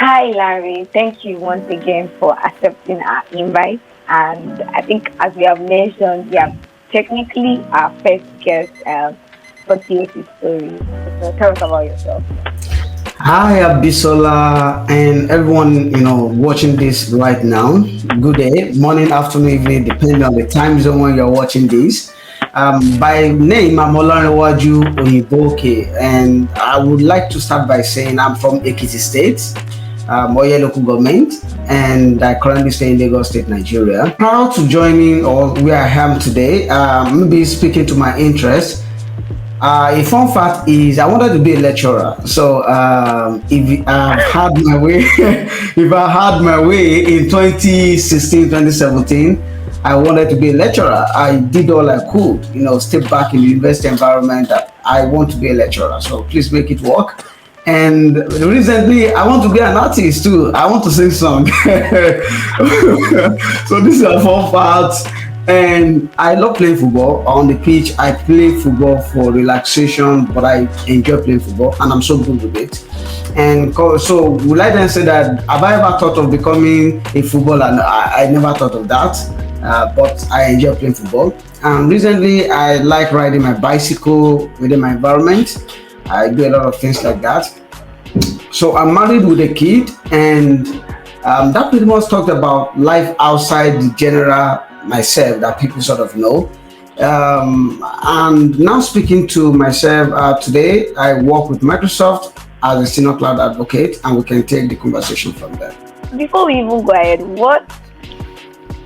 Hi, Larry. Thank you once again for accepting our invite. And I think, as we have mentioned, we are technically our first guest for TOC story. So tell us about yourself. Hi, Abisola, and everyone watching this right now. Good day, morning, afternoon, evening, depending on the time zone when you're watching this. By name, I'm Olarenwaju Oyinbooke, and I would like to start by saying I'm from Ekiti State, Oye local government, and I currently stay in Lagos State, Nigeria. Proud to joining or where I am today. Maybe speaking to my interest. A fun fact is I wanted to be a lecturer. So if I had my way, if I had my way in 2016, 2017, I wanted to be a lecturer. I did all I could, step back in the university environment. That I want to be a lecturer. So please make it work. And recently, I want to be an artist too. I want to sing song. So this is a fun part. And I love playing football on the pitch. I play football for relaxation, but I enjoy playing football, and I'm so good with it. And so, will I then say that have I ever thought of becoming a footballer? No, I never thought of that, but I enjoy playing football. And recently, I like riding my bicycle within my environment. I do a lot of things like that. So I'm married with a kid, and that pretty much talked about life outside the general myself that people sort of know. And now speaking to myself today, I work with Microsoft as a senior cloud advocate, and we can take the conversation from there. Before we even go ahead, what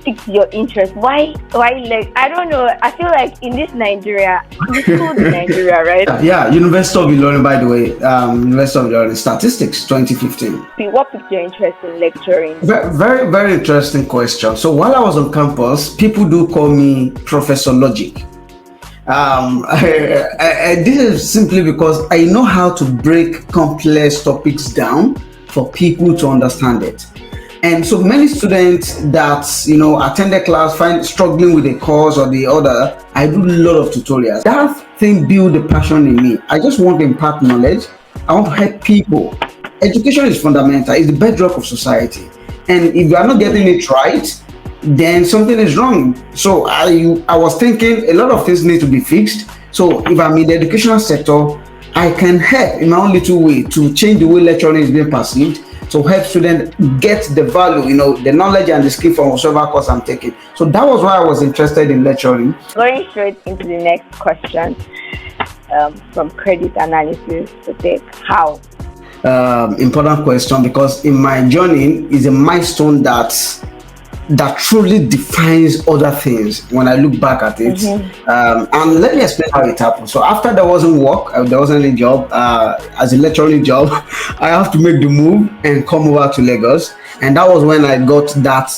piques your interest? Why like I don't know. I feel like in this Nigeria, you schooled in Nigeria, right? Yeah, University of Ilorin, by the way, University of Ilorin Statistics 2015. What piqued your interest in lecturing? Very, very interesting question. So while I was on campus, people do call me Professor Logic. This is simply because I know how to break complex topics down for people to understand it. And so many students that attend the class find struggling with a course or the other. I do a lot of tutorials. That thing build the passion in me. I just want to impart knowledge. I want to help people. Education is fundamental. It's the bedrock of society. And if you are not getting it right, then something is wrong. So I was thinking a lot of things need to be fixed. So if I'm in the educational sector, I can help in my own little way to change the way lecturing is being perceived, to help students get the value, the knowledge and the skill from whatever course I'm taking. So that was why I was interested in lecturing. Going straight into the next question, from credit analysis to take how. Important question, because in my journey is a milestone that truly defines other things when I look back at it. And let me explain how it happened. So after there wasn't work, there wasn't any job, as a lecturing job, I have to make the move and come over to Lagos. And that was when I got that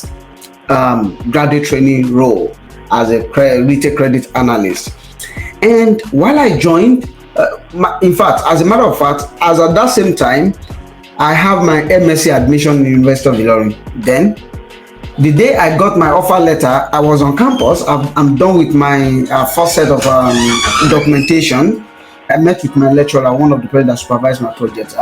graduate training role as a retail credit analyst. And while I joined, in fact, as a matter of fact, as at that same time, I have my MSc admission in the University of Ilorin. Then the day I got my offer letter, I was on campus. I'm done with my first set of documentation. I met with my lecturer, one of the people that supervised my project.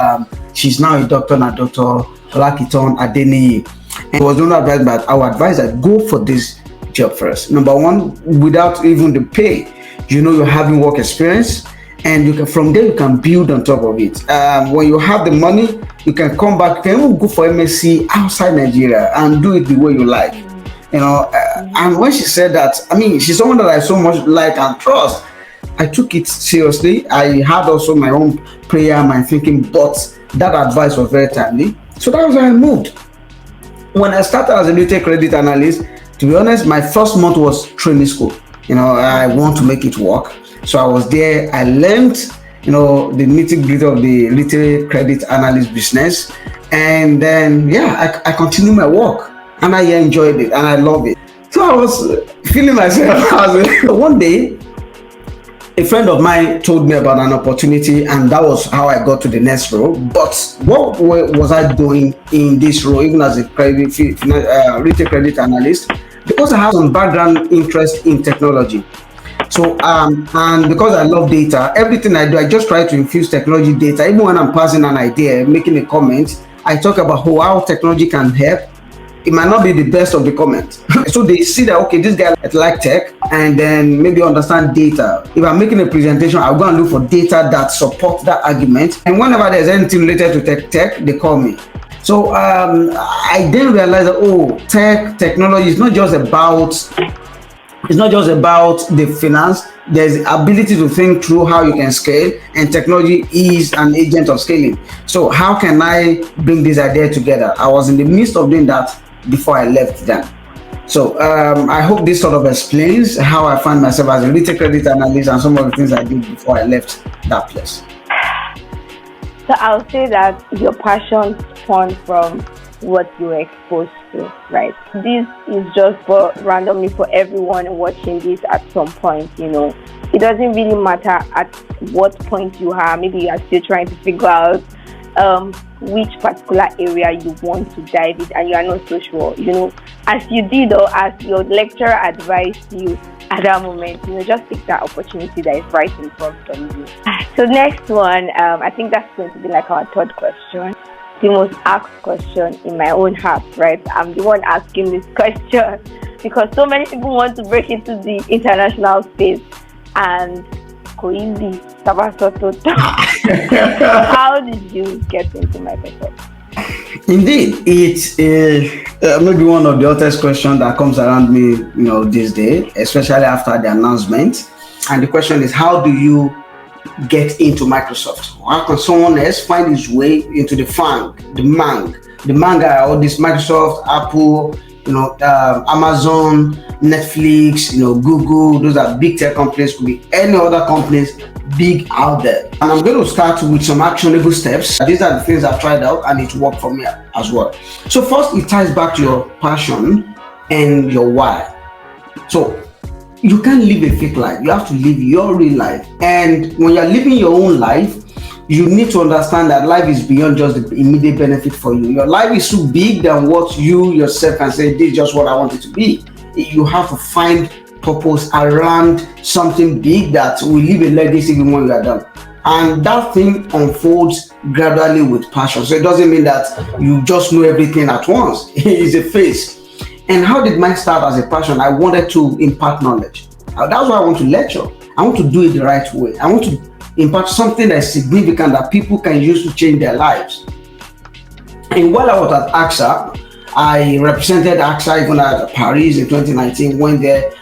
She's now a doctor, Dr. Olakiton Adeniyi. And was not advised, but I would advise that go for this job first. Number one, without even the pay, you're having work experience, and you can from there you can build on top of it. When you have the money, you can come back. You can even go for MSc outside Nigeria and do it the way you like. And when she said that, she's someone that I so much like and trust. I took it seriously. I had also my own prayer, my thinking, but that advice was very timely. So that was why I moved. When I started as a retail credit analyst, to be honest, my first month was training school. I want to make it work. So I was there. I learned, the nitty-gritty of the retail credit analyst business. And then, I continued my work, and I enjoyed it, and I love it. So I was feeling myself as one day, a friend of mine told me about an opportunity, and that was how I got to the next role. But what was I doing in this role, even as a retail credit analyst? Because I have some background interest in technology. So, and because I love data, everything I do, I just try to infuse technology data. Even when I'm passing an idea, making a comment, I talk about how technology can help, it might not be the best of the comments. So they see that, okay, this guy like tech, and then maybe understand data. If I'm making a presentation, I'll go and look for data that support that argument. And whenever there's anything related to tech, they call me. So I then realized that, oh, technology is not just about the finance. There's the ability to think through how you can scale, and technology is an agent of scaling. So how can I bring this idea together? I was in the midst of doing that before I left them. So I hope this sort of explains how I find myself as a retail credit analyst and some of the things I did before I left that place. So I'll say that your passion spawned from what you were exposed to, right? This is just for randomly for everyone watching this at some point, It doesn't really matter at what point you are. Maybe you are still trying to figure out which particular area you want to dive in and you are not so sure, as you did or as your lecturer advised you at that moment, just take that opportunity that is right in front of you. So next one, I think that's going to be like our third question. The most asked question in my own heart, right? I'm the one asking this question because so many people want to break into the international space and easy. How did you get into Microsoft? Indeed, it's maybe one of the hottest questions that comes around me, these days, especially after the announcement. And the question is, how do you get into Microsoft? How can someone else find his way into the manga, all this Microsoft, Apple, Amazon, Netflix, Google? Those are big tech companies. Could be any other companies big out there. And I'm going to start with some actionable steps. These are the things I've tried out and it worked for me as well. So first, it ties back to your passion and your why. So you can't live a fake life. You have to live your real life. And when you're living your own life, you need to understand that life is beyond just the immediate benefit for you. Your life is too big than what you yourself can say, this is just what I want it to be. You have to find purpose around something big that will leave a legacy even when you are done. And that thing unfolds gradually with passion. So it doesn't mean that you just know everything at once. It's a phase. And how did mine start as a passion? I wanted to impart knowledge. That's why I want to lecture. I want to do it the right way. I want to impart something that is significant that people can use to change their lives. And while I was at AXA, I represented AXA even at Paris in 2019, went there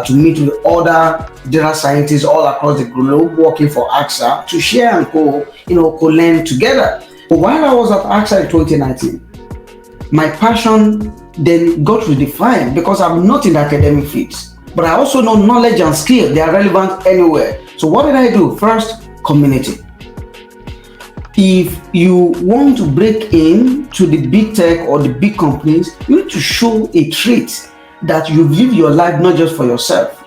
to meet with other data scientists all across the globe working for AXA to share and co-learn together. But while I was at AXA in 2019, my passion then got redefined because I'm not in the academic fields, but I also know knowledge and skill. They are relevant anywhere. So what did I do? First, community. If you want to break into the big tech or the big companies, you need to show a trait that you live your life not just for yourself.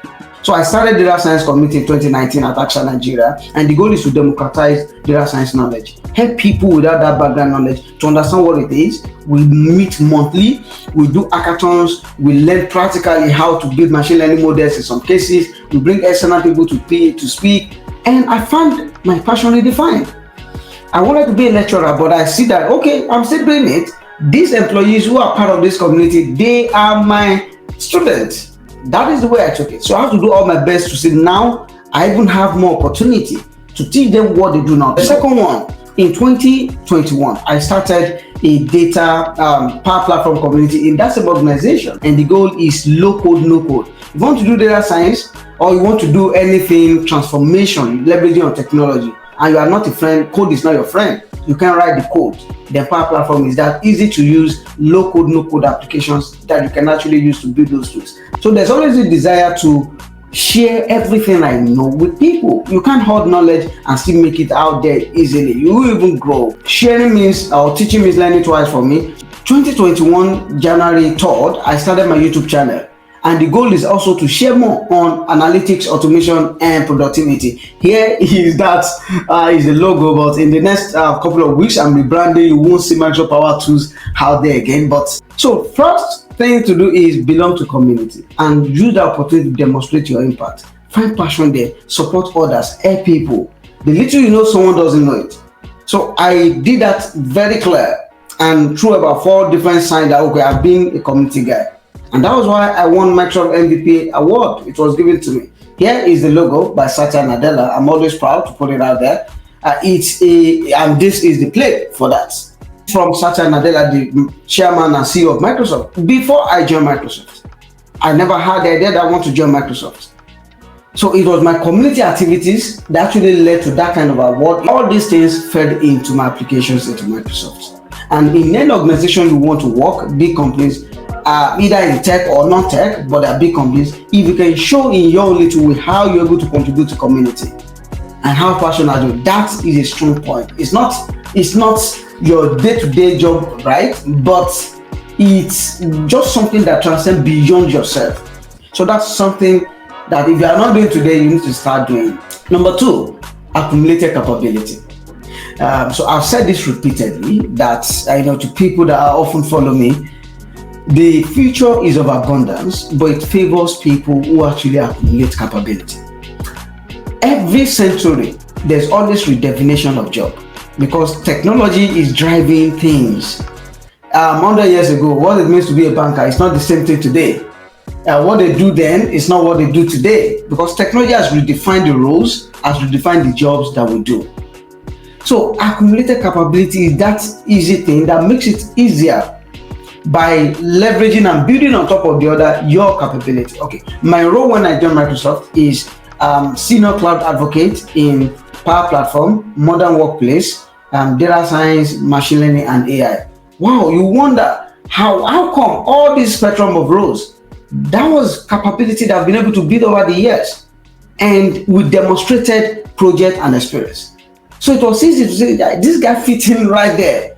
So I started Data Science Committee in 2019 at AXA Nigeria, and the goal is to democratize data science knowledge, help people without that background knowledge to understand what it is. We meet monthly, we do hackathons, we learn practically how to build machine learning models in some cases, we bring external people to speak, and I found my passion redefined. I wanted to be a lecturer, but I see that, okay, I'm still doing it. These employees who are part of this community, they are my students. That is the way I took it. So I have to do all my best to see now I even have more opportunity to teach them what they do now. The second one, in 2021, I started a data power platform community in that same organization. And the goal is low code, no code. If you want to do data science or you want to do anything transformation, leveraging on technology, and you are not a friend, code is not your friend. You can write the code. The Power Platform is that easy to use, low code, no code applications that you can actually use to build those tools. So there's always a desire to share everything I know with people. You can't hoard knowledge and still make it out there easily. You will even grow. Sharing means, or teaching means learning twice for me. 2021, January 3rd, I started my YouTube channel. And the goal is also to share more on analytics, automation, and productivity. Here is that is the logo, but in the next couple of weeks, I'm rebranding. You won't see Microsoft Power Tools out there again. But so first thing to do is belong to community and use the opportunity to demonstrate your impact. Find passion there, support others, help people. The little you know, someone doesn't know it. So I did that very clear. and through about 4 different signs that okay, I've been a community guy. And that was why I won Microsoft MVP award. It was given to me. Here is the logo by Satya Nadella. I'm always proud to put it out there. And this is the plate for that. From Satya Nadella, the chairman and CEO of Microsoft. Before I joined Microsoft, I never had the idea that I want to join Microsoft. So it was my community activities that actually led to that kind of award. All these things fed into my applications into Microsoft. And in any organization you want to work, big companies, either in tech or non-tech, but they're big companies, if you can show in your little way how you're able to contribute to community and how passionate you are, that is a strong point. It's not your day-to-day job, right? But it's just something that transcends beyond yourself. So that's something that if you are not doing today, you need to start doing. Number 2, accumulated capability. So I've said this repeatedly that to people that often follow me, the future is of abundance, but it favors people who actually accumulate capability. Every century, there's always redefinition of job because technology is driving things. 100 years ago, what it means to be a banker is not the same thing today. What they do then is not what they do today because technology has redefined the roles, has redefined the jobs that we do. So accumulated capability is that easy thing that makes it easier by leveraging and building on top of the other your capability. Okay, my role when I joined Microsoft is senior cloud advocate in Power Platform, modern workplace, data science, machine learning, and AI. Wow, you wonder how come all this spectrum of roles? That was capability that I've been able to build over the years, and we demonstrated project and experience. So it was easy to say that this guy fits in right there.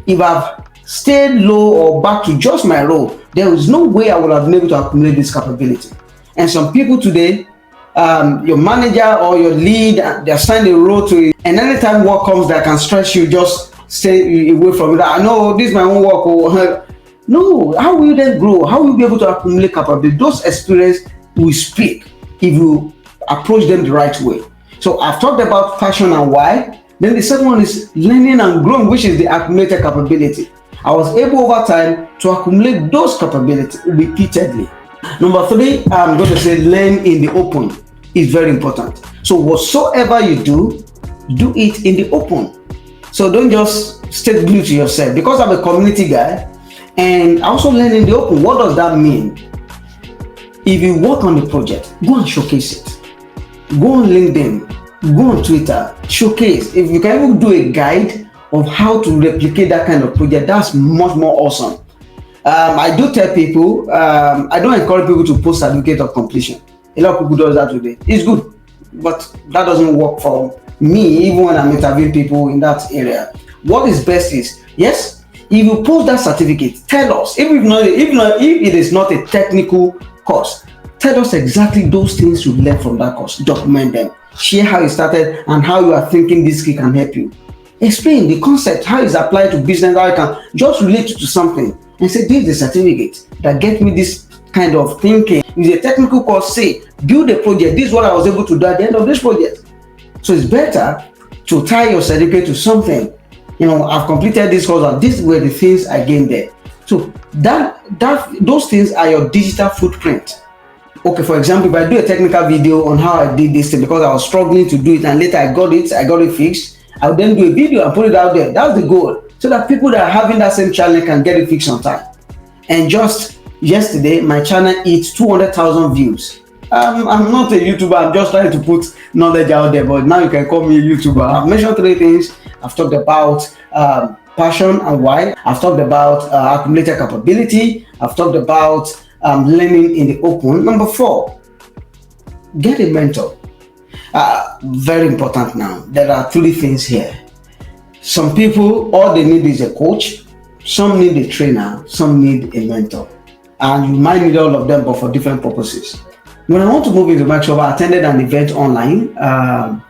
If I've stayed low or back to just my role, there is no way I would have been able to accumulate this capability. And some people today, your manager or your lead, they assign a role to it, and anytime work comes that can stress you, just stay away from it. I know this is my own work. No, how will you then grow? How will you be able to accumulate capability? Those experiences will speak if you approach them the right way. So I've talked about passion and why. Then the second one is learning and growing, which is the accumulated capability. I was able over time to accumulate those capabilities repeatedly. Number 3, I'm going to say learn in the open is very important. So whatsoever you do it in the open. So don't just stay glued to yourself. Because I'm a community guy and I also learn in the open. What does that mean? If you work on the project, go and showcase it. Go on LinkedIn, go on Twitter, showcase. If you can even do a guide of how to replicate that kind of project, that's much more awesome. I do tell people, I don't encourage people to post certificate of completion. A lot of people do that today. It's good, but that doesn't work for me, even when I'm interviewing people in that area. What is best is, yes, if you post that certificate, tell us. If it is not a technical course, tell us exactly those things you learned from that course. Document them. Share how you started and how you are thinking this skill can help you. Explain the concept, how it's applied to business, how you can just relate it to something and say, this is the certificate that get me this kind of thinking. It's a technical course, say, build a project. This is what I was able to do at the end of this project. So it's better to tie your certificate to something. I've completed this course and these were the things I gained there. So those things are your digital footprint. Okay, for example, if I do a technical video on how I did this thing because I was struggling to do it and later I got it fixed, I would then do a video and put it out there. That's the goal. So that people that are having that same challenge can get it fixed on time. And just yesterday, my channel hit 200,000 views. I'm not a YouTuber, I'm just trying to put knowledge out there, but now you can call me a YouTuber. I've mentioned 3 things. I've talked about passion and why. I've talked about accumulated capability. I've talked about learning in the open. Number 4, get a mentor. Very important now. There are 3 things here. Some people, all they need is a coach. Some need a trainer. Some need a mentor. And you might need all of them, but for different purposes. When I want to move into Microsoft, I attended an event online, Power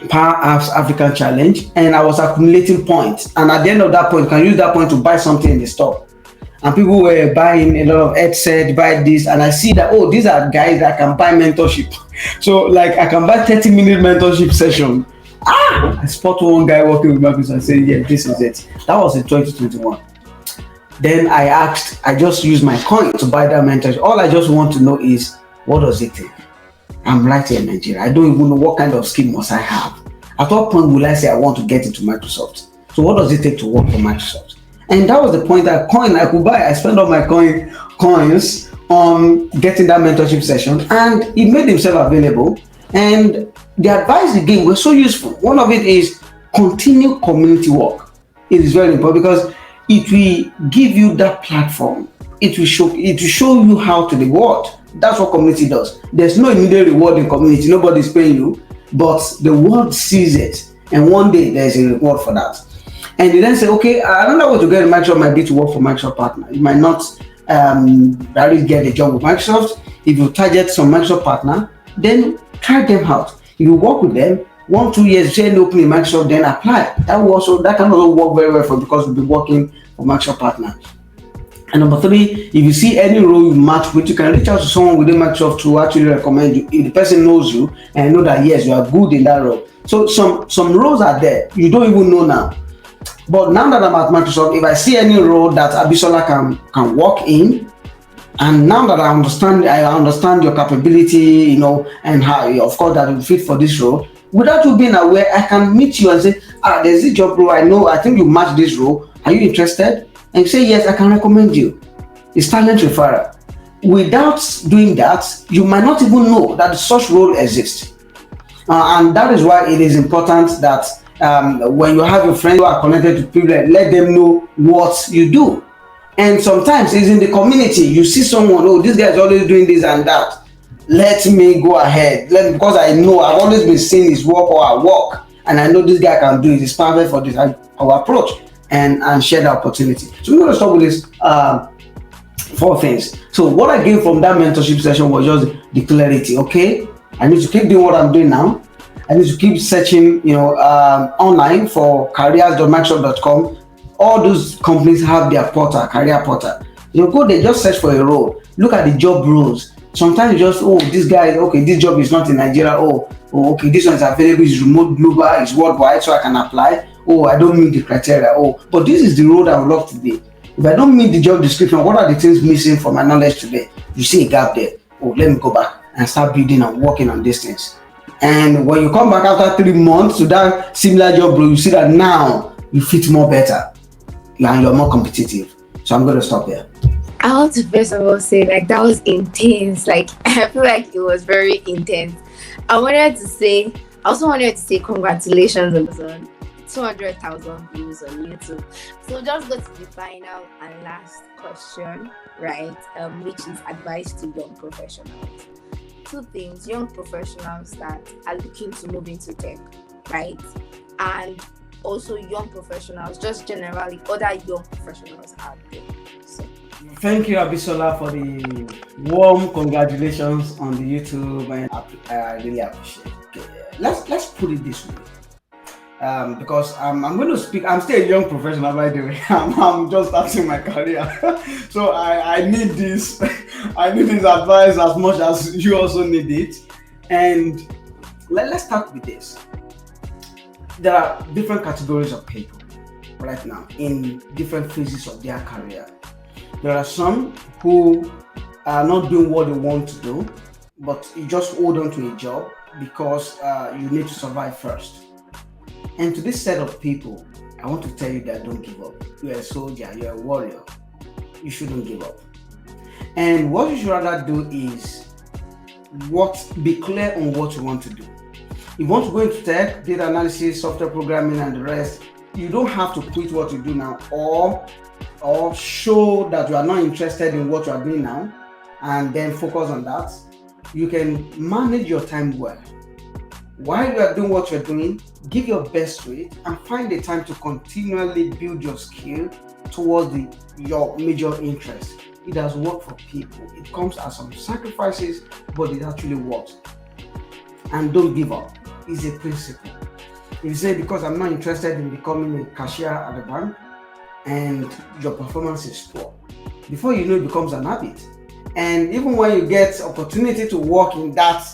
Apps African Challenge, and I was accumulating points. And at the end of that point, you can use that point to buy something in the store. And people were buying a lot of headsets, buy this, and I see that, these are guys that can buy mentorship. So like I can buy 30-minute mentorship session I spot one guy working with Microsoft and said, yeah, this is it. That was in 2021. Then I just used my coin to buy that mentorship. All I just want to know is, what does it take? I'm right here in Nigeria. I don't even know what kind of skill must I have. At what point will I say I want to get into Microsoft? So what does it take to work for Microsoft? And that was the point, that coin I could buy. I spent all my coins on getting that mentorship session, and he made himself available. And the advice he gave was so useful. One of it is continue community work. It is very important because it will give you that platform. It will show you how to reward. That's what community does. There's no immediate reward in community. Nobody's paying you, but the world sees it, and one day there's a reward for that. And you then say, okay, another way to get a Microsoft might be to work for Microsoft partner. You might not directly get a job with Microsoft. If you target some Microsoft partner, then try them out. If you work with them 1-2 years, say open in Microsoft, then apply. That can also work very well for, because you'll be working for Microsoft partner. And number 3, if you see any role you match with, you can reach out to someone within Microsoft to actually recommend you. If the person knows you and know that yes, you are good in that role. So some roles are there you don't even know now. But now that I'm at Microsoft, if I see any role that Abisola can work in, and now that I understand your capability, and how, of course, that will fit for this role, without you being aware, I can meet you and say, there's this job role, I think you match this role. Are you interested? And you say, yes, I can recommend you. It's talent referral. Without doing that, you might not even know that such role exists. And that is why it is important that when you have your friends who are connected to people, let them know what you do. And sometimes it's in the community. You see someone, this guy is always doing this and that. Let me go ahead. Because I know I've always been seeing his work or our work, and I know this guy can do it. It's perfect for this. Our approach and share the opportunity. So we're going to start with this 4 things. So what I gained from that mentorship session was just the clarity. Okay, I need to keep doing what I'm doing now. I need to keep searching, online for careers.microsoft.com. All those companies have their portal, career portal. Go there, just search for a role. Look at the job roles. Sometimes you just, this guy, okay, this job is not in Nigeria. Okay, this one is available, it's remote, global, it's worldwide, so I can apply. I don't meet the criteria. But this is the role I would love to be. If I don't meet the job description, what are the things missing from my knowledge today? You see a gap there. Let me go back and start building and working on these things. And when you come back after 3 months to that similar job role, you see that now you fit more better and you're more competitive. So I'm going to stop there. I want to first of all say, that was intense. I feel like it was very intense. I also wanted to say congratulations on 200,000 views on YouTube. So just go to the final and last question, right? Which is advice to young professionals. 2 things: young professionals that are looking to move into tech, right? And also young professionals, just generally other young professionals out there. So thank you, Abisola, for the warm congratulations on the YouTube, and I really appreciate it. Okay, let's put it this way. Because I'm going to speak. I'm still a young professional, by the way. I'm just starting my career, so I need this. I need this advice as much as you also need it. And let's start with this. There are different categories of people right now in different phases of their career. There are some who are not doing what they want to do, but you just hold on to a job because you need to survive first. And to this set of people, I want to tell you that don't give up. You're a soldier, you're a warrior. You shouldn't give up. And what you should rather do is be clear on what you want to do. If you want to go into tech, data analysis, software programming, and the rest, you don't have to quit what you do now or show that you are not interested in what you are doing now and then focus on that. You can manage your time well. While you are doing what you're doing, give your best to it and find the time to continually build your skill towards your major interest. It has worked for people. It comes as some sacrifices, but it actually works. And don't give up. It's a principle. If you say, because I'm not interested in becoming a cashier at the bank, and your performance is poor, before you know, it becomes an habit. And even when you get opportunity to work in that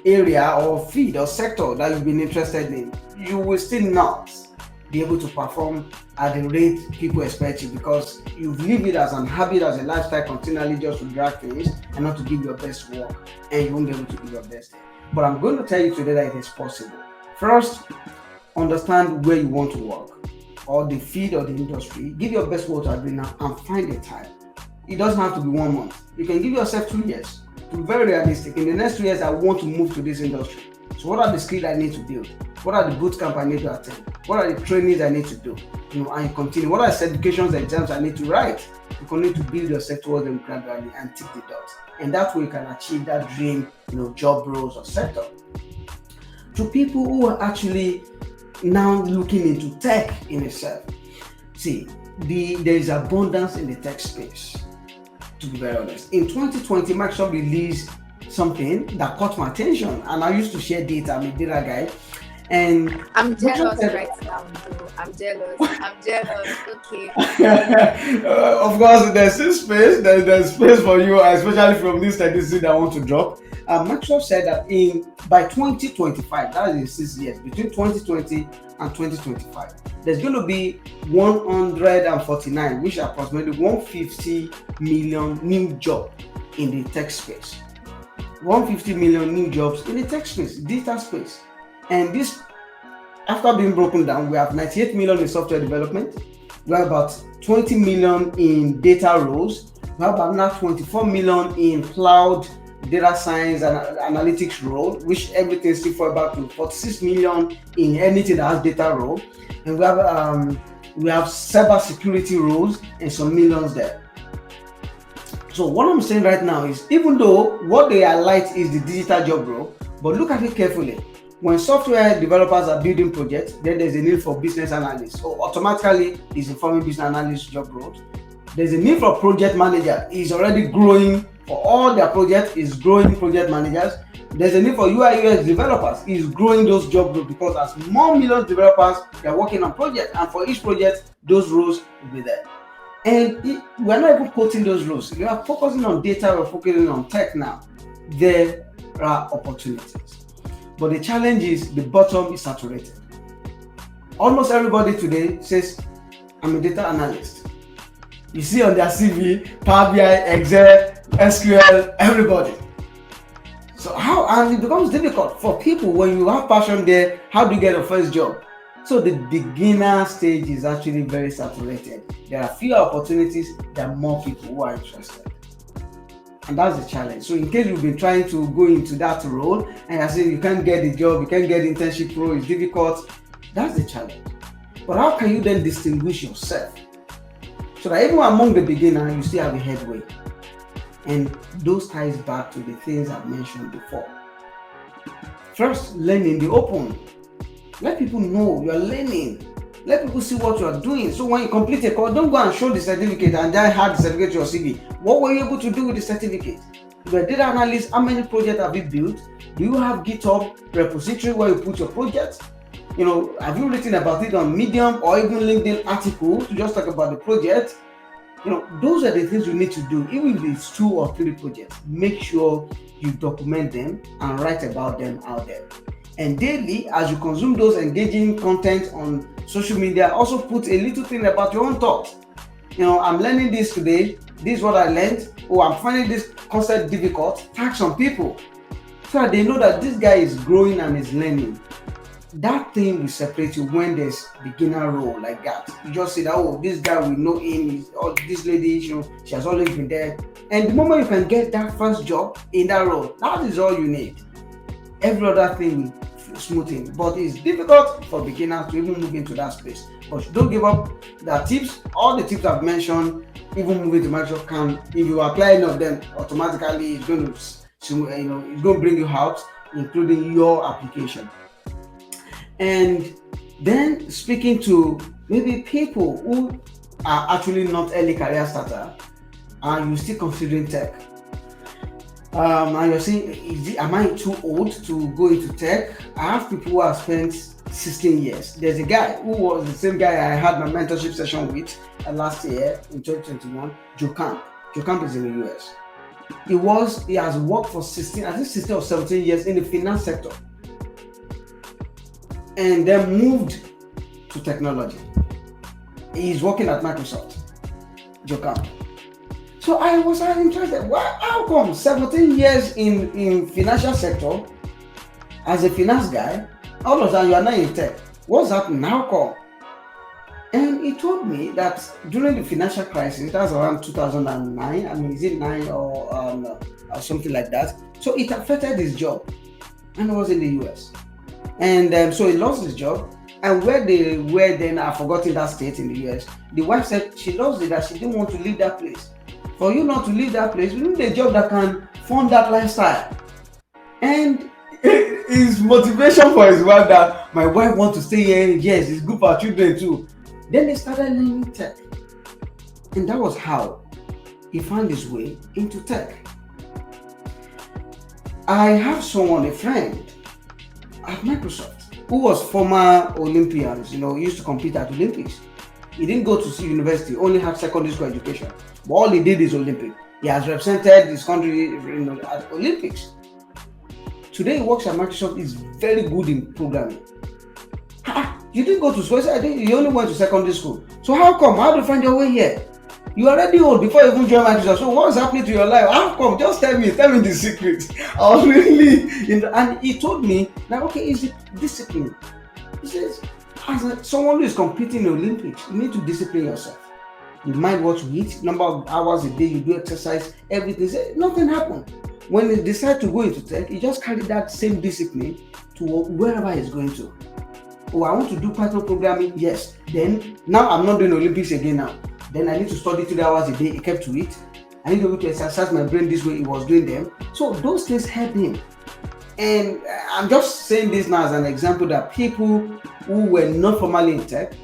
area or field or sector that you've been interested in, you will still not be able to perform at the rate people expect you, because you've lived it as an habit, as a lifestyle, continually just to drag things and not to give your best work, and you won't be able to give your best. But I'm going to tell you today that it is possible. First, understand where you want to work, or the field or the industry. Give your best what you're doing now and find a time. It doesn't have to be 1 month. You can give yourself 2 years. To be very realistic. In the next 2 years, I want to move to this industry. So what are the skills I need to build? What are the boot camp I need to attend? What are the trainings I need to do? And continue. What are the certifications, exams I need to write? You can need to build yourself towards them gradually and tick the dots. And that way you can achieve that dream, job roles or sector. To people who are actually now looking into tech in itself, see, there is abundance in the tech space. To be very honest, in 2020, Microsoft released something that caught my attention, and I used to share data. I'm a data guy, and I'm jealous right now. I'm jealous. Okay. Of course, there's still space. There's space for you, especially from this statistic that I want to drop. Microsoft said that by 2025, that is in 6 years, between 2020 and 2025, there's going to be 149, which are approximately 150 million new jobs in the tech space. 150 million new jobs in the tech space, digital space. And this, after being broken down, we have 98 million in software development, we have about 20 million in data roles, we have about now 24 million in cloud data science and analytics role, which everything still fall back to 46 million in anything that has data role, and we have cyber security roles and some millions there. So what I'm saying right now is, even though what they highlight is the digital job role, but look at it carefully. When software developers are building projects, then there's a need for business analysts. So automatically, it's informing business analyst job roles. There's a need for project manager. It's already growing for all their projects. Is growing project managers. There's a need for UI UX developers. Is growing those job roles, because as more millions developers, they're working on projects, and for each project, those roles will be there. And we're not even quoting those roles. We are focusing on data. We're focusing on tech now. There are opportunities. But the challenge is the bottom is saturated. Almost everybody today says, I'm a data analyst. You see on their CV, Power BI, Excel, SQL, everybody. So and it becomes difficult for people when you have passion there. How do you get a first job? So the beginner stage is actually very saturated. There are fewer opportunities, there are more people who are interested. And that's the challenge. So in case you've been trying to go into that role and I say you can't get the job, you can't get the internship role, it's difficult, that's the challenge. But how can you then distinguish yourself so that even among the beginner, you still have a headway? And those ties back to the things I've mentioned before. First, learn in the open. Let people know you're learning. Let people see what you're doing. So when you complete a course, don't go and show the certificate and then have the certificate to your CV. What were you able to do with the certificate? If you're a data analyst, how many projects have you built? Do you have GitHub repository where you put your projects? Have you written about it on Medium or even LinkedIn article to just talk about the project? Those are the things you need to do. Even if it's 2 or 3 projects, make sure you document them and write about them out there. And daily, as you consume those engaging content on social media, also put a little thing about your own thoughts. I'm learning this today. This is what I learned. I'm finding this concept difficult. Tag some people so that they know that this guy is growing and is learning. That thing will separate you when there's beginner role like that. You just say that, this guy, we know him, this lady, she has always been there. And the moment you can get that first job in that role, that is all you need. Every other thing will smoothing, but it's difficult for beginners to even move into that space. But don't give up. The tips, all the tips I've mentioned, even moving to Microsoft can, if you apply any of them, automatically it's going to bring you out, including your application. And then speaking to maybe people who are actually not early career starter, and you're still considering tech. And you're saying, am I too old to go into tech? I have people who have spent 16 years. There's a guy who was the same guy I had my mentorship session with last year in 2021, Joe Camp. Joe Camp is in the US. He has worked for 16 or 17 years in the finance sector. and then moved to technology. He's working at Microsoft, Jokam. So I was interested. Why? How come 17 years in financial sector as a finance guy, all of a sudden you are now in tech? What's happening? How come? And he told me that during the financial crisis, that's around 2009. I mean, is it 9 or something like that? So it affected his job, and he was in the US. And so he lost his job. And where they were then, I've forgotten that state in the US, the wife said she lost it, that she didn't want to leave that place. For you not to leave that place, we need a job that can fund that lifestyle. And his motivation for his wife, that my wife wants to stay here, yes, it's good for our children too. Then they started learning tech. And that was how he found his way into tech. I have someone, a friend at Microsoft, who was former Olympians, he used to compete at Olympics. He didn't go to university, only had secondary school education. But all he did is Olympic. He has represented his country at Olympics. Today he works at Microsoft, is very good in programming. You didn't go to school, I think you only went to secondary school. So how come? How do you find your way here? You are already old before you even join Microsoft. So what's happening to your life? How come? Just tell me the secret. I was really and he told me that okay, it's discipline. He says, as someone who is competing in the Olympics, you need to discipline yourself. You mind what you eat, number of hours a day you do exercise, everything. Say, nothing happened. When he decided to go into tech, he just carried that same discipline to wherever he's going to. Oh, I want to do Python programming. Yes. Then now I'm not doing Olympics again now. Then I need to study 3 hours a day. He kept to it. I need to be able to exercise my brain this way. He was doing them. So those things helped him. And I'm just saying this now as an example that people who were not formally in tech,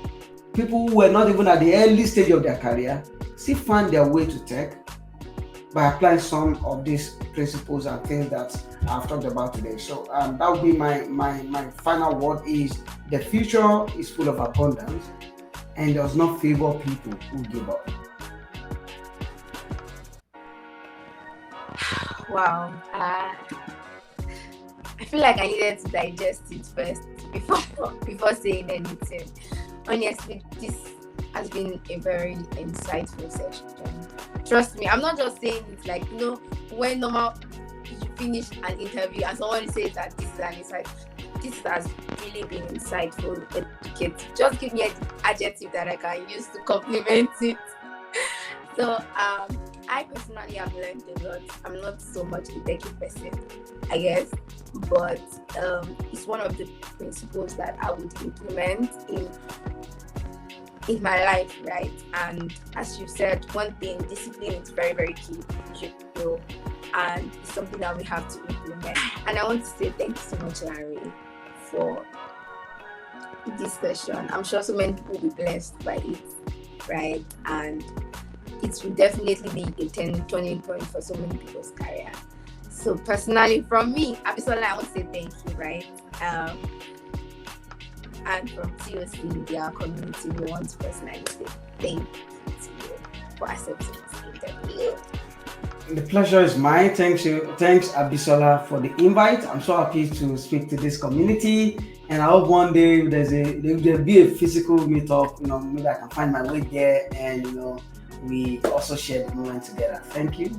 people who were not even at the early stage of their career, still find their way to tech by applying some of these principles and things that I've talked about today. So that would be my final word is the future is full of abundance and does not favor people who give up. Wow. I feel like I needed to digest it first before saying anything. Honestly, this has been a very insightful session. Trust me, I'm not just saying it like, when normal you finish an interview and someone says that this is an insight. This has really been insightful, educative. Just give me an adjective that I can use to compliment it. So, I personally have learned a lot. I'm not so much a techie person, I guess, but it's one of the principles that I would implement in my life, right? And as you said, one thing, discipline is very, very key, and it's something that we have to implement. And I want to say thank you so much, Larry, for this session. I'm sure so many people will be blessed by it, right? And it will definitely be a turning point for so many people's career. So personally, from me, Abisola, I want to say thank you, right? And from TOC, their community, we want to personally say thank you to you for accepting this interview. The pleasure is mine. Thanks, Abisola, for the invite. I'm so happy to speak to this community, and I hope one day there'll be a physical meetup. Maybe I can find my way there, and we also share the moment together. Thank you.